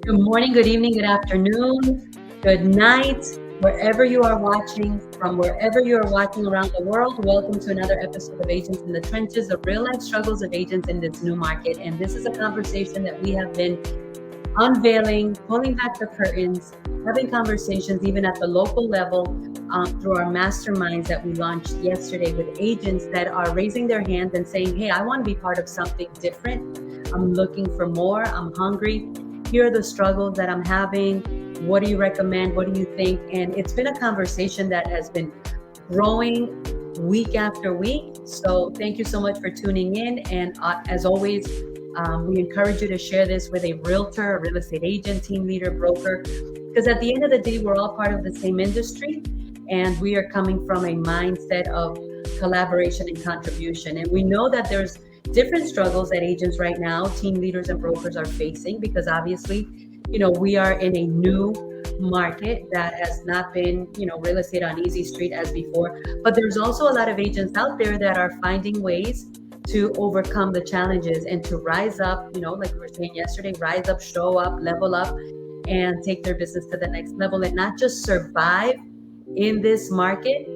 Good morning, good evening, good afternoon, good night, wherever you are watching, from wherever you are watching around the world. Welcome to another episode of Agents in the Trenches, the real life struggles of agents in this new market. And this is a conversation that we have been unveiling, pulling back the curtains, having conversations even at the local level through our masterminds that we launched yesterday with agents that are raising their hands and saying, hey, I want to be part of something different. I'm looking for more. I'm hungry. Here are the struggles that I'm having. What do you recommend? What do you think? And it's been a conversation that has been growing week after week. So thank you so much for tuning in. And as always, we encourage you to share this with a realtor, a real estate agent, team leader, broker, because at the end of the day, we're all part of the same industry. And we are coming from a mindset of collaboration and contribution. And we know that there's different struggles that agents right now, team leaders and brokers are facing, because obviously, we are in a new market that has not been, real estate on easy street as before. But there's also a lot of agents out there that are finding ways to overcome the challenges and to rise up, like we were saying yesterday, rise up, show up, level up, and take their business to the next level and not just survive in this market,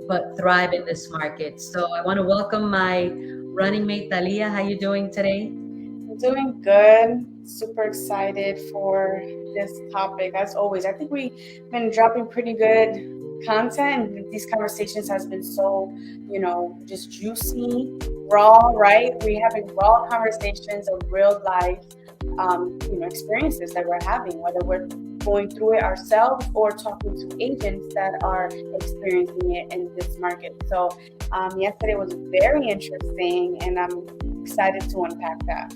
but thrive in this market. So I want to welcome my running mate, Thalia. How you doing today? I'm doing good. Super excited for this topic. As always, I think we've been dropping pretty good content. These conversations has been so, just juicy, raw, right? We're having raw conversations of real life, experiences that we're having, whether we're going through it ourselves or talking to agents that are experiencing it in this market. So yesterday was very interesting, and I'm excited to unpack that.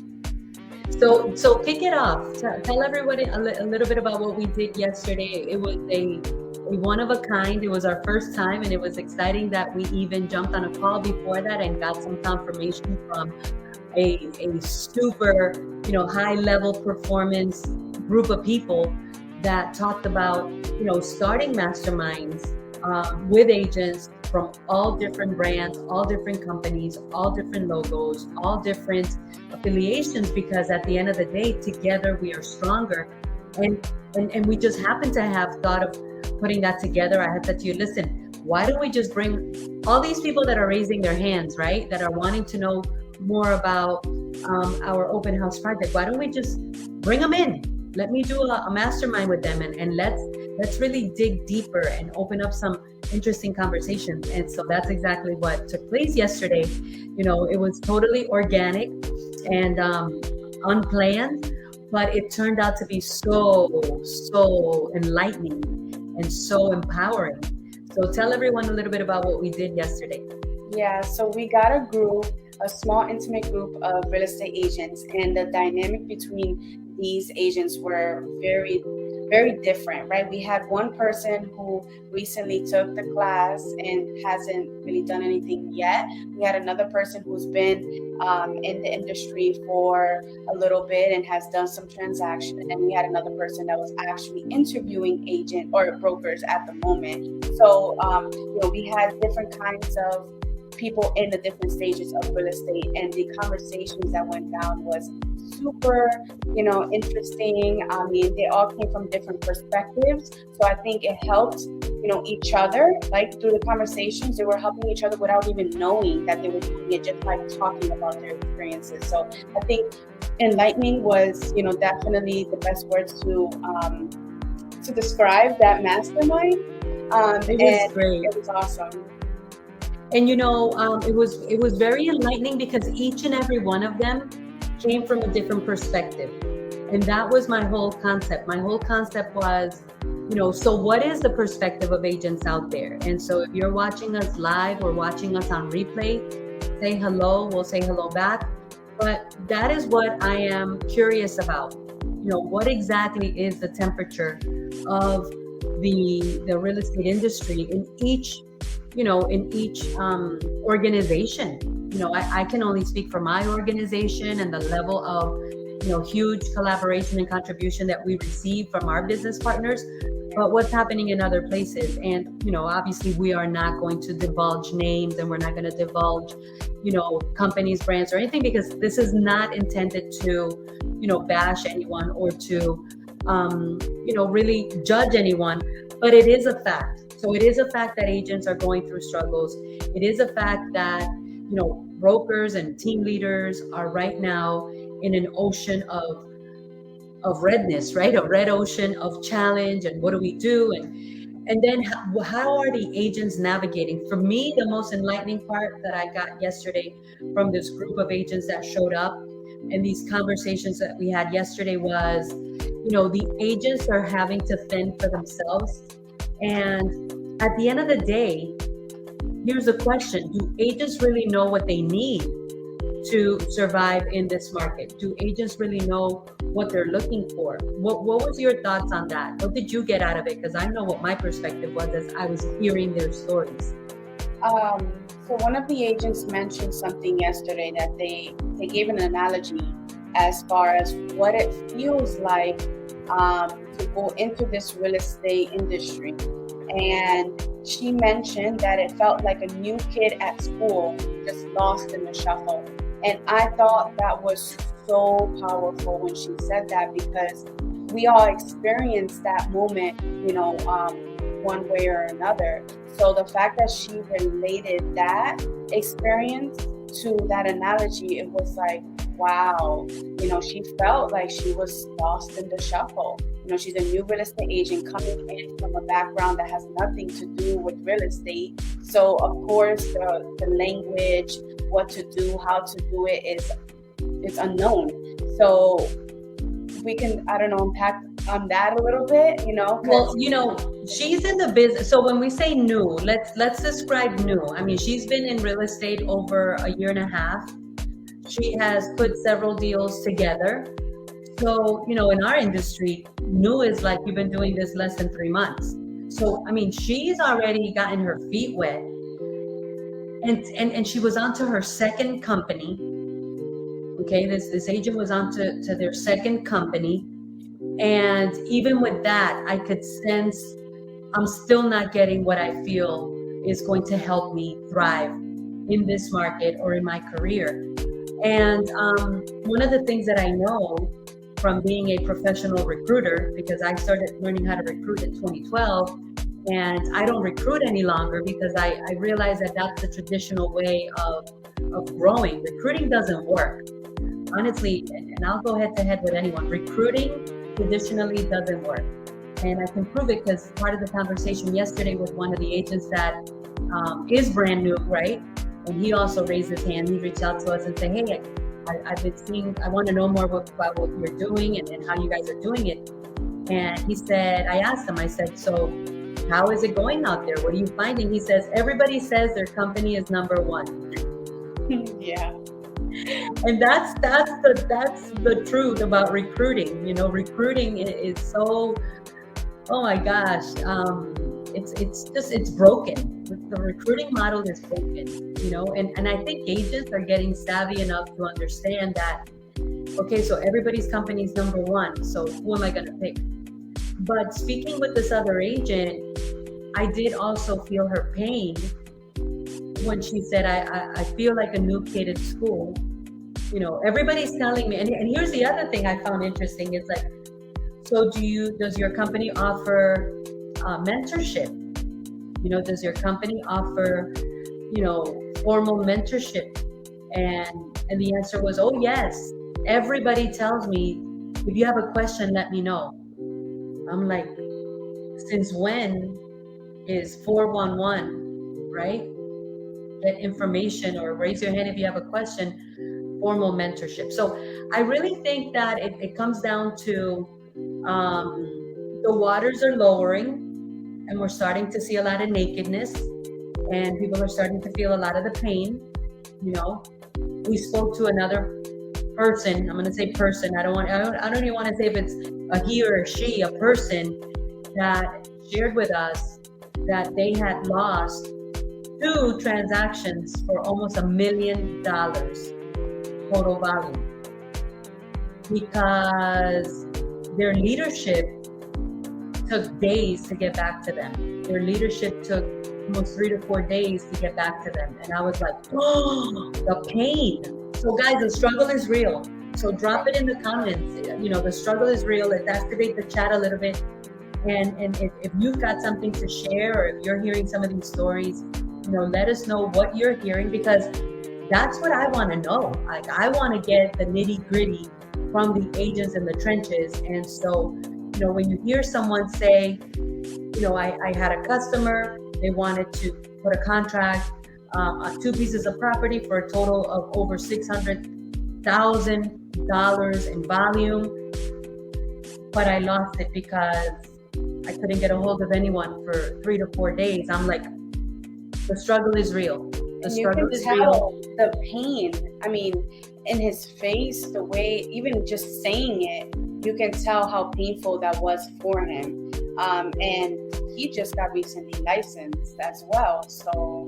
So kick it off. Tell everybody a little bit about what we did yesterday. It was a one of a kind. It was our first time, and it was exciting that we even jumped on a call before that and got some confirmation from a super, high level performance group of people that talked about, starting masterminds with agents from all different brands, all different companies, all different logos, all different affiliations, because at the end of the day, together we are stronger. And we just happen to have thought of putting that together. I had said to you, listen, why don't we just bring all these people that are raising their hands, right, that are wanting to know more about our open house project? Why don't we just bring them in? Let me do a mastermind with them, and let's really dig deeper and open up some interesting conversations. And so that's exactly what took place yesterday. It was totally organic and unplanned, but it turned out to be so enlightening and so empowering. So tell everyone a little bit about what we did yesterday. Yeah, so we got a small intimate group of real estate agents, and the dynamic between these agents were very, very different, right? We had one person who recently took the class and hasn't really done anything yet. We had another person who's been in the industry for a little bit and has done some transaction. And then we had another person that was actually interviewing agent or brokers at the moment. So, we had different kinds of people in the different stages of real estate, and the conversations that went down was super, interesting. I mean, they all came from different perspectives. So I think it helped, each other, like through the conversations, they were helping each other without even knowing that they were doing it, just by talking about their experiences. So I think enlightening was, definitely the best words to describe that mastermind. It was great. It was awesome. And it was very enlightening because each and every one of them came from a different perspective. And that was my whole concept. My whole concept was, so what is the perspective of agents out there? And so if you're watching us live or watching us on replay, say hello, we'll say hello back. But that is what I am curious about. What exactly is the temperature of the real estate industry in each organization? I can only speak for my organization and the level of, huge collaboration and contribution that we receive from our business partners, but what's happening in other places. And, obviously we are not going to divulge names, and we're not going to divulge, companies, brands, or anything, because this is not intended to, bash anyone or to really judge anyone, but it is a fact. So it is a fact that agents are going through struggles. It is a fact that, brokers and team leaders are right now in an ocean of redness, right? A red ocean of challenge, and what do we do? And then how are the agents navigating? For me, the most enlightening part that I got yesterday from this group of agents that showed up and these conversations that we had yesterday was, the agents are having to fend for themselves. And at the end of the day, here's the question: do agents really know what they need to survive in this market? Do agents really know what they're looking for? What was your thoughts on that? What did you get out of it? Because I know what my perspective was as I was hearing their stories. So one of the agents mentioned something yesterday that they gave an analogy as far as what it feels like to go into this real estate industry. And she mentioned that it felt like a new kid at school, just lost in the shuffle. And I thought that was so powerful when she said that, because we all experienced that moment, one way or another. So the fact that she related that experience to that analogy, it was like, wow, she felt like she was lost in the shuffle. She's a new real estate agent coming in from a background that has nothing to do with real estate. So of course the language, what to do, how to do it is unknown. So we can, unpack on that a little bit, Well, she's in the business. So when we say new, let's describe new. I mean, she's been in real estate over a year and a half. She has put several deals together. So, in our industry, new is like you've been doing this less than 3 months. So, I mean, she's already gotten her feet wet. And she was onto her second company. Okay, this agent was onto their second company. And even with that, I could sense I'm still not getting what I feel is going to help me thrive in this market or in my career. And one of the things that I know from being a professional recruiter, because I started learning how to recruit in 2012, and I don't recruit any longer because I realized that that's the traditional way of growing. Recruiting doesn't work. Honestly, and I'll go head to head with anyone, recruiting traditionally doesn't work. And I can prove it because part of the conversation yesterday with one of the agents that is brand new, right? And he also raised his hand. He reached out to us and said, hey, I've been seeing, I want to know more about what you're doing and how you guys are doing it. And he said, I asked him, I said, so how is it going out there? What are you finding? He says, everybody says their company is number one. Yeah. And that's the truth about recruiting. Recruiting is so, oh my gosh, it's broken. The recruiting model is broken, and I think agents are getting savvy enough to understand that, okay, so everybody's company is number one, so who am I going to pick? But speaking with this other agent, I did also feel her pain when she said, I feel like a new kid at school. Everybody's telling me, and here's the other thing I found interesting. It's like, so does your company offer mentorship? Does your company offer, formal mentorship? And the answer was, oh yes. Everybody tells me, if you have a question, let me know. I'm like, since when is 411, right? Get information or raise your hand if you have a question, formal mentorship. So I really think that it comes down to the waters are lowering and we're starting to see a lot of nakedness and people are starting to feel a lot of the pain. We spoke to another person. I'm going to say person. I don't even want to say if it's a he or a she, a person that shared with us that they had lost 2 transactions for almost $1 million total volume because their leadership took days to get back to them. Their leadership took almost 3 to 4 days to get back to them. And I was like, oh, the pain. So guys, the struggle is real. So drop it in the comments. You know, the struggle is real. Let's activate the chat a little bit. And if you've got something to share, or if you're hearing some of these stories, you know, let us know what you're hearing, because that's what I want to know. Like, I want to get the nitty gritty from the agents in the trenches. And so, you know, when you hear someone say, you know, I had a customer, they wanted to put a contract on 2 pieces of property for a total of over $600,000 in volume, but I lost it because I couldn't get a hold of anyone for 3 to 4 days. I'm like, the struggle is real. The struggle is real. The pain, I mean, in his face, the way, even just saying it, you can tell how painful that was for him. And he just got recently licensed as well. So,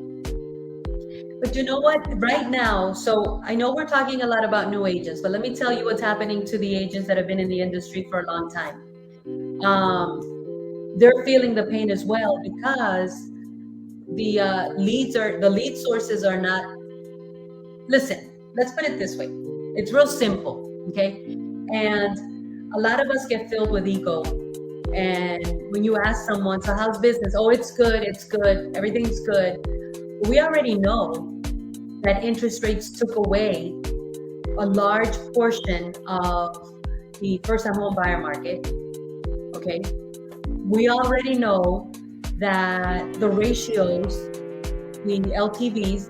but you know what? Right now, so I know we're talking a lot about new agents, but let me tell you what's happening to the agents that have been in the industry for a long time. They're feeling the pain as well, because the lead sources are not. Listen, let's put it this way. It's real simple, okay? And a lot of us get filled with ego. And when you ask someone, so how's business? Oh, it's good, everything's good. We already know that interest rates took away a large portion of the first-time home buyer market, okay? We already know that the ratios, the LTVs,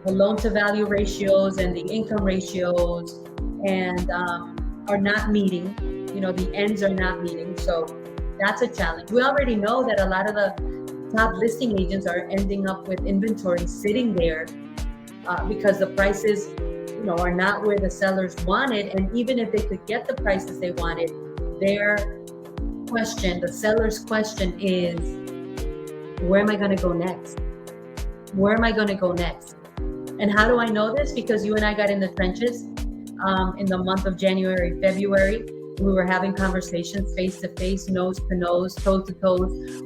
the loan-to-value ratios and the income ratios, and are not meeting. You know, the ends are not meeting. So that's a challenge. We already know that a lot of the top listing agents are ending up with inventory sitting there because the prices, you know, are not where the sellers wanted. And even if they could get the prices they wanted, their question, the seller's question is, where am I going to go next? Where am I going to go next? And how do I know this? Because you and I got in the trenches in the month of January, February. We were having conversations face to face, nose to nose, toe to toe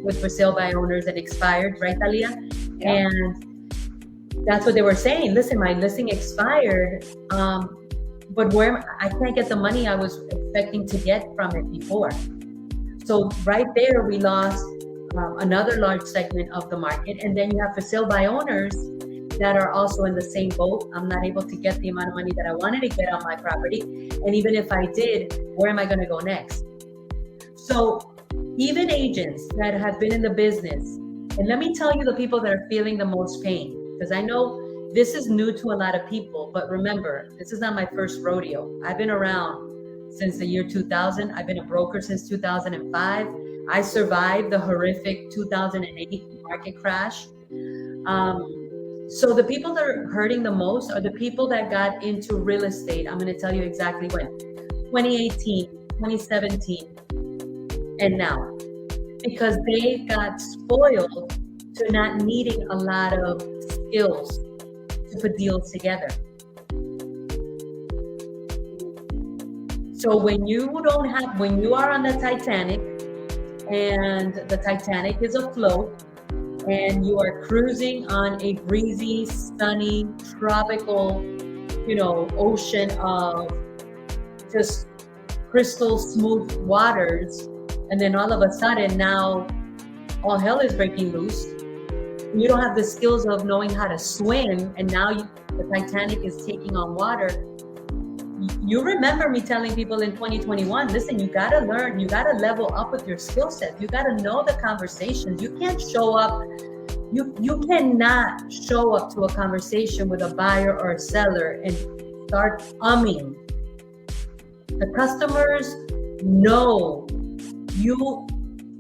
with for sale by owners that expired, right, Talia? Yeah. And that's what they were saying. Listen, my listing expired, but I can't get the money I was expecting to get from it before. So right there, we lost another large segment of the market. And then you have for sale by owners that are also in the same boat. I'm not able to get the amount of money that I wanted to get on my property. And even if I did, where am I going to go next? So even agents that have been in the business, and let me tell you the people that are feeling the most pain, because I know this is new to a lot of people, but remember, this is not my first rodeo. I've been around since the year 2000. I've been a broker since 2005. I survived the horrific 2008 market crash. So the people that are hurting the most are the people that got into real estate. I'm going to tell you exactly when. 2018, 2017, and now. Because they got spoiled to not needing a lot of skills to put deals together. So when you are on the Titanic and the Titanic is afloat, and you are cruising on a breezy, sunny, tropical, ocean of just crystal smooth waters, and then all of a sudden now all hell is breaking loose. You don't have the skills of knowing how to swim, and now the Titanic is taking on water. You remember me telling people in 2021, listen, you got to learn, you got to level up with your skill set. You got to know the conversations. You can't show up, you cannot show up to a conversation with a buyer or a seller and start umming. The customers know you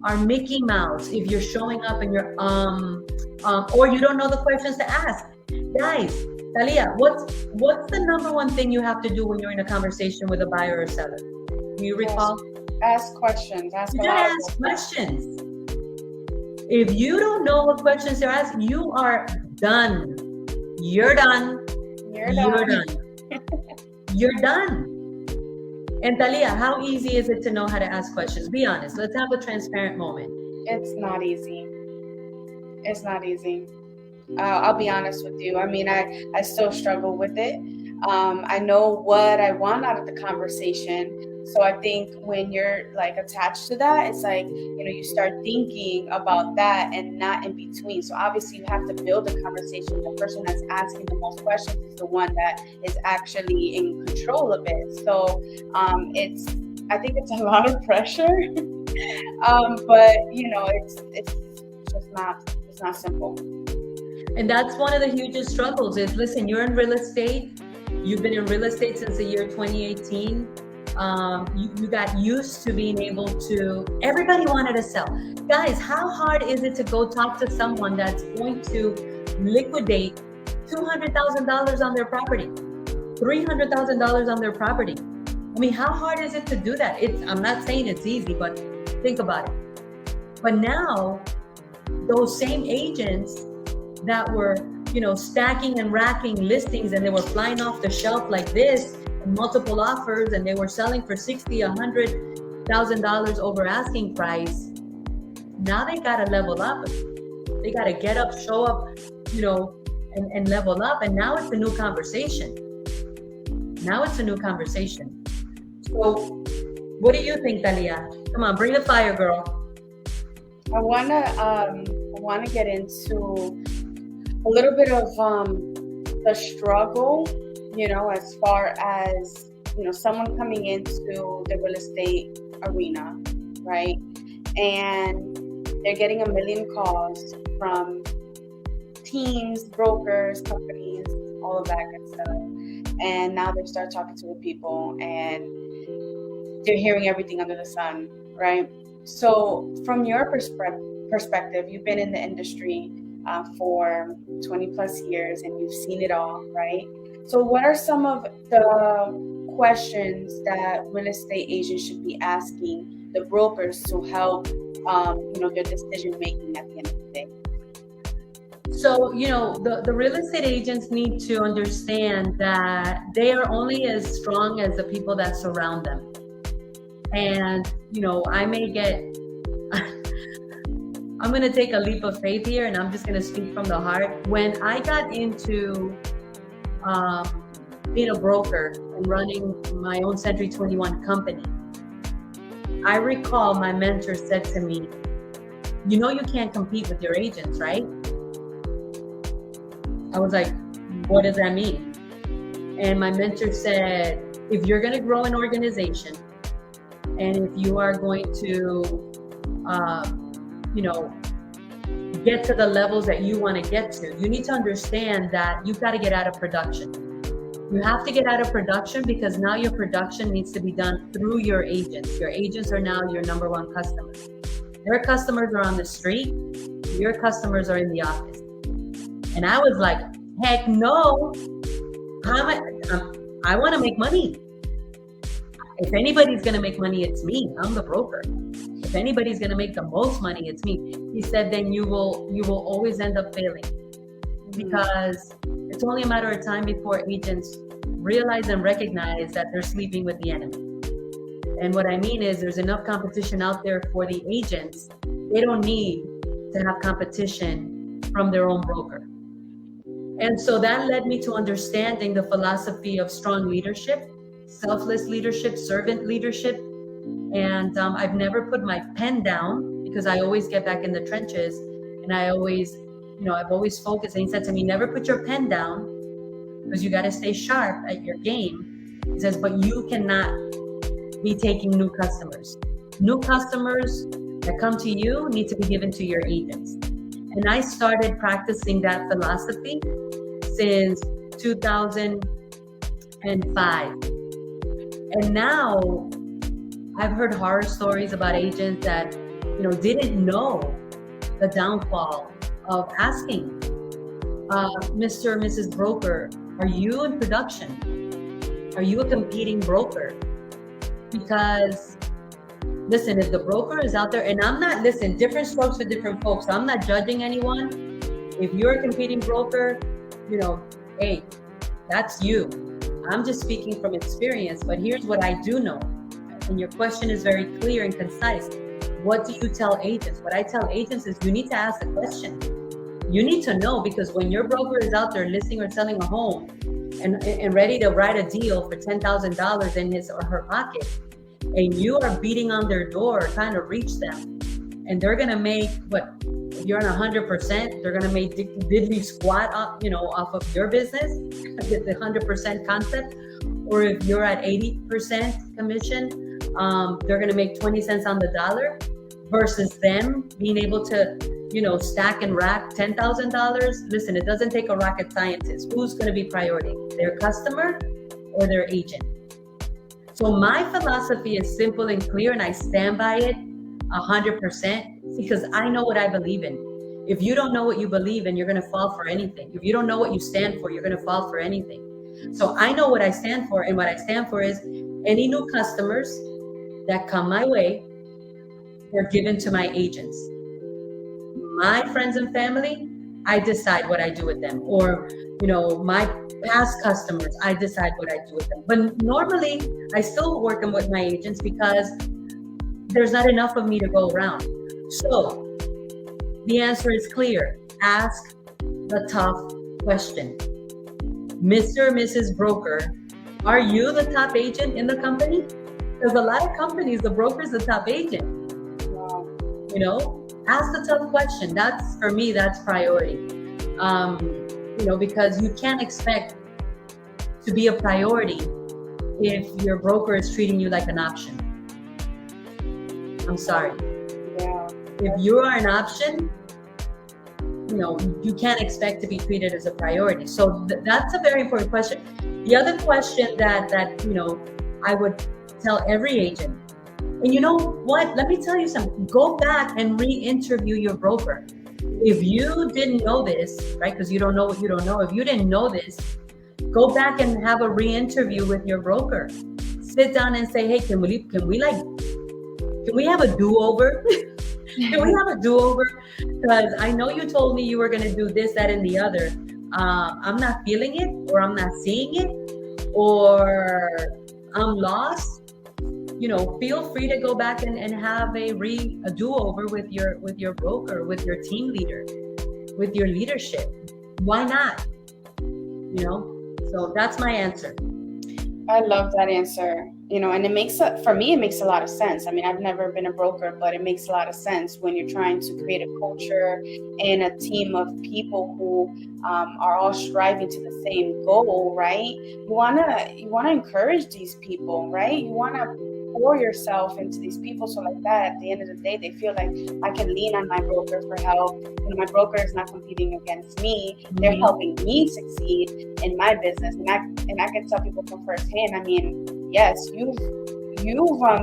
are Mickey Mouse if you're showing up and you're or you don't know the questions to ask. Guys, Talia, what's the number one thing you have to do when you're in a conversation with a buyer or seller? Do you recall? Ask questions. You gotta ask questions. If you don't know what questions to ask, you are done. You're done. You're done. You're done. And Talia, how easy is it to know how to ask questions? Be honest. Let's have a transparent moment. It's not easy. It's not easy. I'll be honest with you. I mean, I still struggle with it. I know what I want out of the conversation. So I think when you're like attached to that, it's like, you start thinking about that and not in between. So obviously you have to build a conversation. The person that's asking the most questions is the one that is actually in control of it. So I think it's a lot of pressure. But it's not simple. And that's one of the hugest struggles is, listen, you're in real estate. You've been in real estate since the year 2018. You got used to being able to, everybody wanted to sell. Guys, how hard is it to go talk to someone that's going to liquidate $200,000 on their property, $300,000 on their property? I mean, how hard is it to do that? I'm not saying it's easy, but think about it. But now, those same agents that were, stacking and racking listings, and they were flying off the shelf like this, and multiple offers, and they were selling for $60,000, $100,000 over asking price. Now they gotta level up. They gotta get up, show up, and level up. And now it's a new conversation. So, what do you think, Talia? Come on, bring the fire, girl. I wanna get into a little bit of the struggle, as far as someone coming into the real estate arena, right? And they're getting a million calls from teams, brokers, companies, all of that good stuff. And now they start talking to the people and they're hearing everything under the sun, right? So from your perspective, you've been in the industry for 20 plus years and you've seen it all, right? So what are some of the questions that real estate agents should be asking the brokers to help, their decision making at the end of the day? So, the real estate agents need to understand that they are only as strong as the people that surround them. And, I may get, I'm going to take a leap of faith here, and I'm just going to speak from the heart. When I got into being a broker and running my own Century 21 company, I recall my mentor said to me, you can't compete with your agents, right? I was like, what does that mean? And my mentor said, if you're going to grow an organization, and if you are going to, get to the levels that you want to get to, you need to understand that you've got to get out of production. You have to get out of production because now your production needs to be done through your agents. Your agents are now your number one customers. Their customers are on the street. Your customers are in the office. And I was like, heck no. I want to make money. If anybody's going to make money, it's me. I'm the broker. If anybody's going to make the most money, it's me. He said, then you will always end up failing, because it's only a matter of time before agents realize and recognize that they're sleeping with the enemy. And what I mean is there's enough competition out there for the agents. They don't need to have competition from their own broker. And so that led me to understanding the philosophy of strong leadership, selfless leadership, servant leadership. And I've never put my pen down because I always get back in the trenches, and I've always focused. And he said to me, never put your pen down because you got to stay sharp at your game. He says, but you cannot be taking new customers. New customers that come to you need to be given to your agents. And I started practicing that philosophy since 2005. And now I've heard horror stories about agents that, didn't know the downfall of asking, Mr. or Mrs. Broker, are you in production? Are you a competing broker? Because, listen, if the broker is out there, and different strokes for different folks. So I'm not judging anyone. If you're a competing broker, hey, that's you. I'm just speaking from experience, but here's what I do know. And your question is very clear and concise. What do you tell agents? What I tell agents is you need to ask the question. You need to know, because when your broker is out there listing or selling a home, and ready to write a deal for $10,000 in his or her pocket, and you are beating on their door trying to reach them, and they're gonna make what? If you're on 100%, they're gonna make diddly squat up, off of your business, the 100% concept. Or if you're at 80% commission, they're gonna make 20 cents on the dollar, versus them being able to, stack and rack $10,000. Listen, it doesn't take a rocket scientist. Who's gonna be priority? Their customer or their agent? So my philosophy is simple and clear, and I stand by it 100%, because I know what I believe in. If you don't know what you believe in, you're going to fall for anything. If you don't know what you stand for, you're going to fall for anything. So I know what I stand for, and what I stand for is any new customers that come my way, they're given to my agents. My friends and family, I decide what I do with them. Or, my past customers, I decide what I do with them. But normally, I still work with my agents because there's not enough of me to go around. So the answer is clear. Ask the tough question. Mr. or Mrs. Broker, are you the top agent in the company? Because a lot of companies, the broker is the top agent. Ask the tough question. That's, for me, that's priority. Because you can't expect to be a priority if your broker is treating you like an option. I'm sorry. Yeah. If you are an option, you can't expect to be treated as a priority. So that's a very important question. The other question that I would tell every agent, and you know what? Let me tell you something. Go back and re-interview your broker. If you didn't know this, right? Because you don't know what you don't know. If you didn't know this, go back and have a re-interview with your broker. Sit down and say, hey, can we have a do-over? Can we have a do-over? Because I know you told me you were going to do this, that, and the other. I'm not feeling it, or I'm not seeing it, or I'm lost. Feel free to go back and have a do-over with your broker, with your team leader, with your leadership. Why not? So that's my answer. I love that answer. And for me, it makes a lot of sense. I mean, I've never been a broker, but it makes a lot of sense when you're trying to create a culture and a team of people who are all striving to the same goal, right? You wanna encourage these people, right? You wanna pour yourself into these people, so like that, at the end of the day, they feel like I can lean on my broker for help. My broker is not competing against me. They're helping me succeed in my business, and I can tell people from firsthand. I mean, yes, you've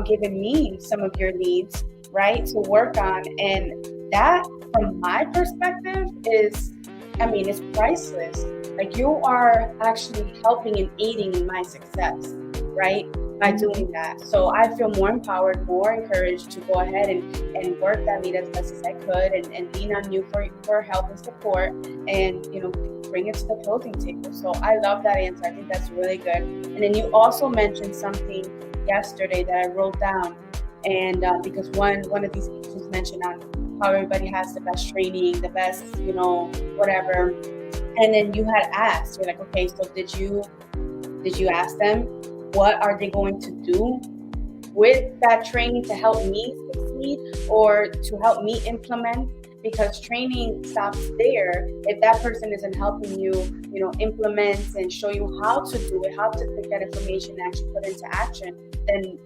given me some of your leads, right, to work on, and that, from my perspective, is, it's priceless. Like, you are actually helping and aiding in my success, right, by doing that. So I feel more empowered, more encouraged to go ahead and work that lead as best as I could, and lean on you for help and support, and bring it to the closing table. So I love that answer. I think that's really good. And then you also mentioned something yesterday that I wrote down, and because one of these people mentioned on how everybody has the best training, the best whatever, and then you had asked, you're like, okay, so did you ask them what are they going to do with that training to help me succeed, or to help me implement? Because training stops there. If that person isn't helping you, implement and show you how to do it, how to take that information and actually put into action, then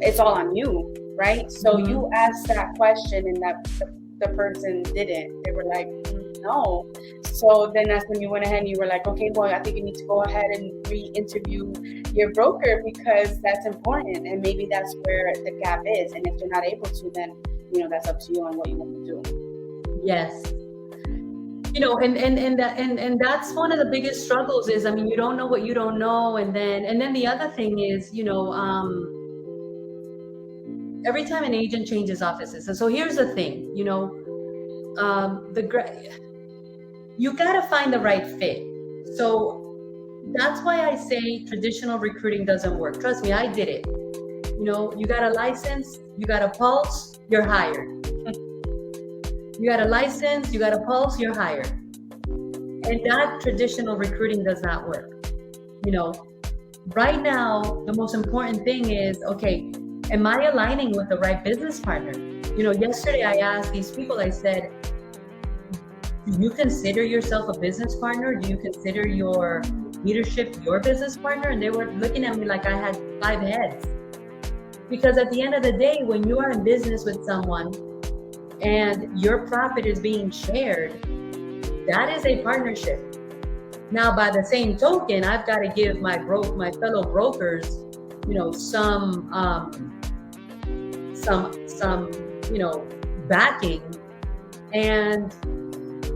it's all on you, right? So you asked that question, and that the person didn't. They were like, no. So then that's when you went ahead and you were like, okay, well, I think you need to go ahead and re-interview your broker, because that's important, and maybe that's where the gap is. And if you're not able to, then that's up to you on what you want to do. Yes. And that's one of the biggest struggles is, you don't know what you don't know. And then the other thing is, every time an agent changes offices. And so here's the thing, you got to find the right fit. So that's why I say traditional recruiting doesn't work. Trust me, I did it. You got a license, you got a pulse, you're hired. You got a license, you got a pulse, you're hired. And that traditional recruiting does not work. You know, right now, the most important thing is, okay, am I aligning with the right business partner? You know, yesterday I asked these people, I said, do you consider yourself a business partner? Do you consider your leadership your business partner? And they were looking at me like I had 5 heads. Because at the end of the day, when you are in business with someone and your profit is being shared, that is a partnership. Now, by the same token, I've got to give my fellow brokers, you know, some you know, backing. And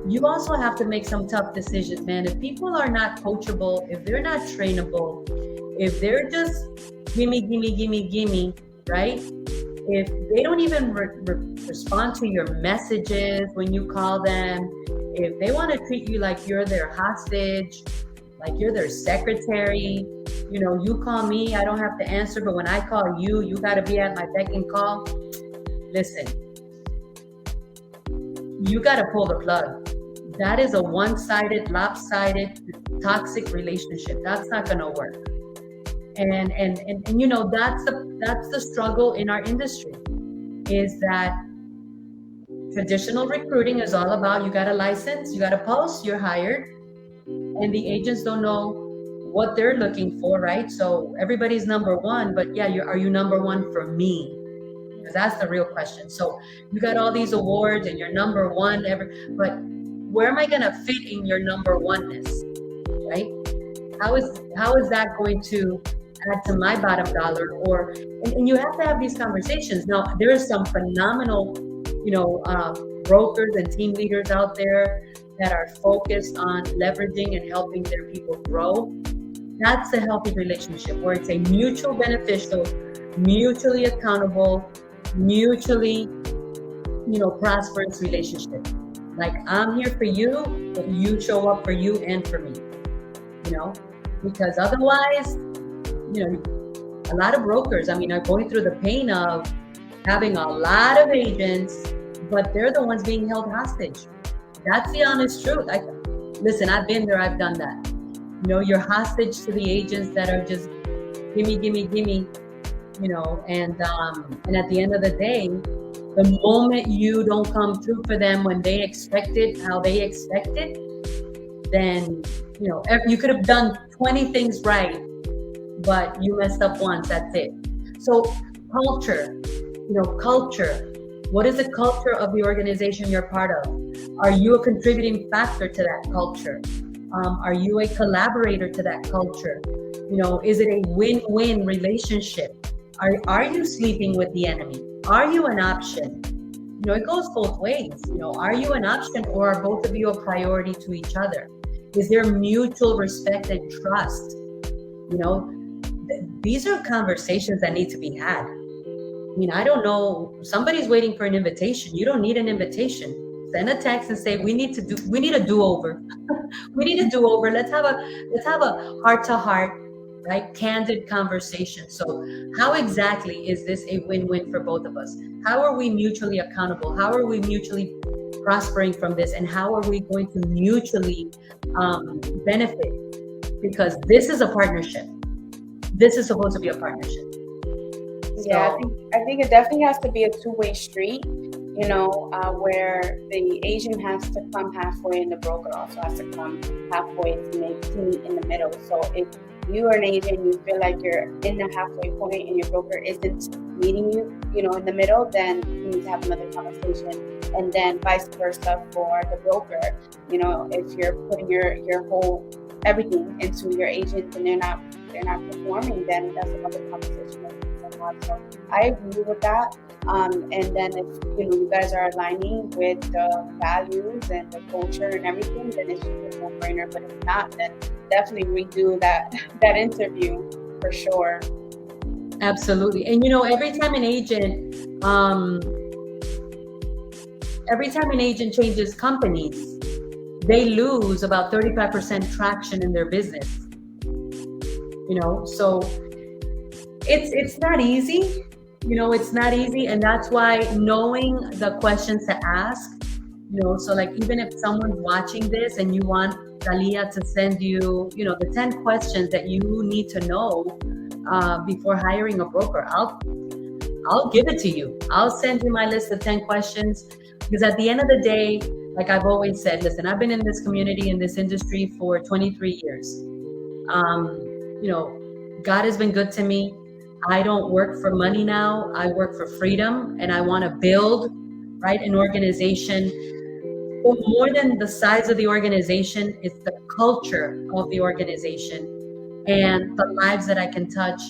you also have to make some tough decisions, man. If people are not coachable, if they're not trainable, if they're just gimme, right? If they don't even respond to your messages when you call them, if they want to treat you like you're their hostage, like you're their secretary, you know, you call me, I don't have to answer, but when I call you, you got to be at my beck and call. Listen, you got to pull the plug. That is a one-sided, lopsided, toxic relationship. That's not going to work. And you know, that's the struggle in our industry, is that traditional recruiting is all about, you got a license, you got a post, you're hired, and the agents don't know what they're looking for, right? So everybody's number one, but yeah, are you number one for me? Because that's the real question. So you got all these awards and you're number one, but where am I going to fit in your number oneness, right? How is that going to add to my bottom dollar? Or and you have to have these conversations. Now, there are some phenomenal, you know, brokers and team leaders out there that are focused on leveraging and helping their people grow. That's a healthy relationship where it's a mutual beneficial, mutually accountable, mutually, you know, prosperous relationship. Like, I'm here for you, but you show up for you and for me, you know, because otherwise, you know, a lot of brokers, I mean, are going through the pain of having a lot of agents, but they're the ones being held hostage. That's the honest truth. Listen, I've been there, I've done that. You know, you're hostage to the agents that are just gimme, you know, and at the end of the day, the moment you don't come through for them when they expected, how they expected, then, you know, you could have done 20 things right, but you messed up once, that's it. So culture, you know, culture. What is the culture of the organization you're part of? Are you a contributing factor to that culture? Are you a collaborator to that culture? You know, is it a win-win relationship? Are you sleeping with the enemy? Are you an option? You know, it goes both ways. You know, are you an option, or are both of you a priority to each other? Is there mutual respect and trust? You know, these are conversations that need to be had. I mean, I don't know, somebody's waiting for an invitation. You don't need an invitation. Send a text and say, we need a do-over. We need a do-over. Let's have a heart-to-heart, right, candid conversation. So how exactly is this a win-win for both of us? How are we mutually accountable? How are we mutually prospering from this? And how are we going to mutually benefit? Because this is a partnership. This is supposed to be a partnership. Yeah, I think it definitely has to be a two-way street, you know, where the agent has to come halfway and the broker also has to come halfway to meet in the middle. So if you are an agent, you feel like you're in the halfway point and your broker isn't meeting you, you know, in the middle, then you need to have another conversation. And then vice versa for the broker. You know, if you're putting your whole everything into your agent and they're not performing, then that's another conversation that you can have. So I agree with that. And then if you guys are aligning with the values and the culture and everything, then it's just a no-brainer. But if not, then definitely redo that interview for sure. Absolutely. And every time an agent changes companies, they lose about 35% traction in their business. So it's not easy. It's not easy, and that's why knowing the questions to ask, so like even if someone's watching this and you want Talia, to send you, the 10 questions that you need to know before hiring a broker. I'll give it to you. I'll send you my list of 10 questions, because at the end of the day, like I've always said, listen, I've been in this community, in this industry for 23 years. God has been good to me. I don't work for money now. I work for freedom, and I want to build, right, an organization. But more than the size of the organization, it's the culture of the organization and the lives that I can touch,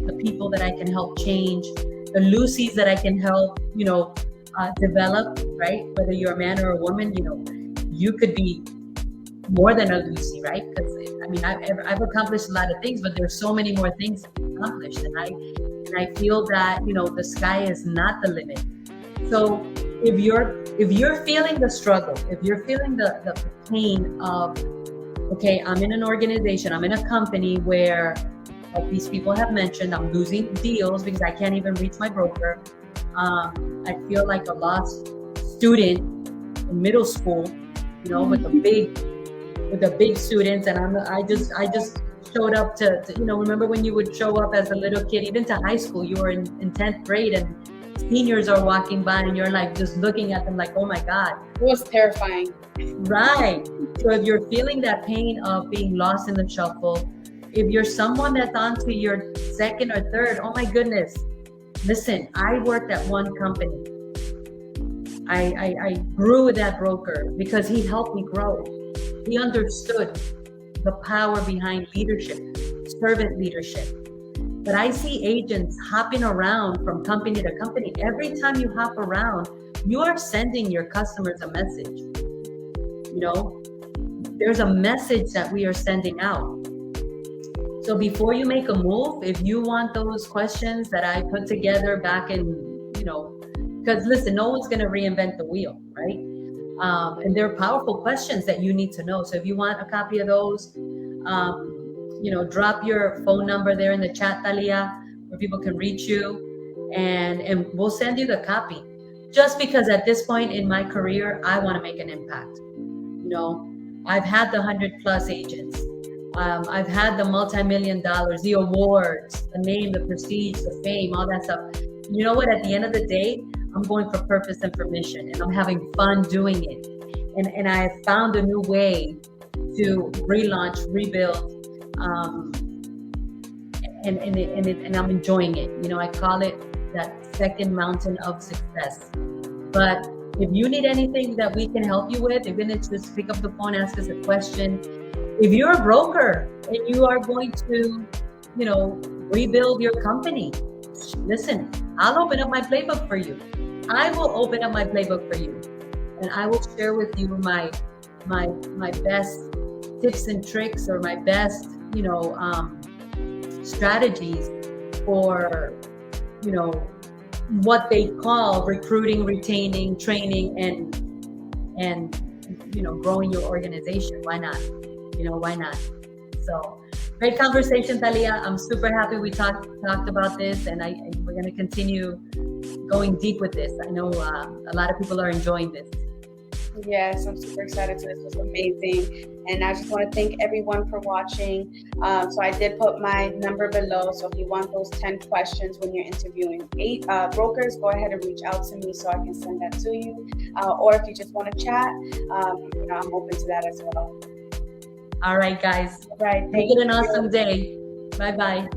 the people that I can help change, the Lucy's that I can help, develop, right? Whether you're a man or a woman, you could be more than a Lucy, right? Because I've accomplished a lot of things, but there's so many more things to be accomplished, and I feel that the sky is not the limit. So if you're feeling the struggle, if you're feeling the pain of, okay, I'm in an organization, I'm in a company where, like these people have mentioned, I'm losing deals because I can't even reach my broker. I feel like a lost student in middle school, with the big students, and I just showed up to remember when you would show up as a little kid, even to high school, you were in 10th grade, and seniors are walking by, and you're like just looking at them like, oh my God. It was terrifying. Right. So if you're feeling that pain of being lost in the shuffle, if you're someone that's on to your second or third, oh my goodness, listen, I worked at one company. I grew with that broker because he helped me grow. He understood the power behind leadership, servant leadership. But I see agents hopping around from company to company. Every time you hop around, you are sending your customers a message. There's a message that we are sending out. So before you make a move, if you want those questions that I put together back in, because listen, no one's going to reinvent the wheel, right? And they're powerful questions that you need to know. So if you want a copy of those, drop your phone number there in the chat, Talia, where people can reach you, and we'll send you the copy. Just because at this point in my career, I want to make an impact. I've had the 100+ agents. I've had the multi-million dollars, the awards, the name, the prestige, the fame, all that stuff. You know what? At the end of the day, I'm going for purpose and for mission, and I'm having fun doing it. And I have found a new way to relaunch, rebuild, and I'm enjoying it. I call it that second mountain of success. But if you need anything that we can help you with, even if it's just pick up the phone, ask us a question. If you're a broker and you are going to, rebuild your company, listen, I'll open up my playbook for you. I will open up my playbook for you, and I will share with you my best tips and tricks, or my best, strategies for, what they call recruiting, retaining, training, and growing your organization. Why not? Why not? So great conversation, Talia. I'm super happy we talked about this, and we're going to continue going deep with this. I know a lot of people are enjoying this. Yes, I'm super excited. This was amazing. And I just want to thank everyone for watching. So I did put my number below. So if you want those 10 questions when you're interviewing 8 brokers, go ahead and reach out to me so I can send that to you. Or if you just want to chat, I'm open to that as well. All right, guys. All right. Make it an awesome day. Bye-bye.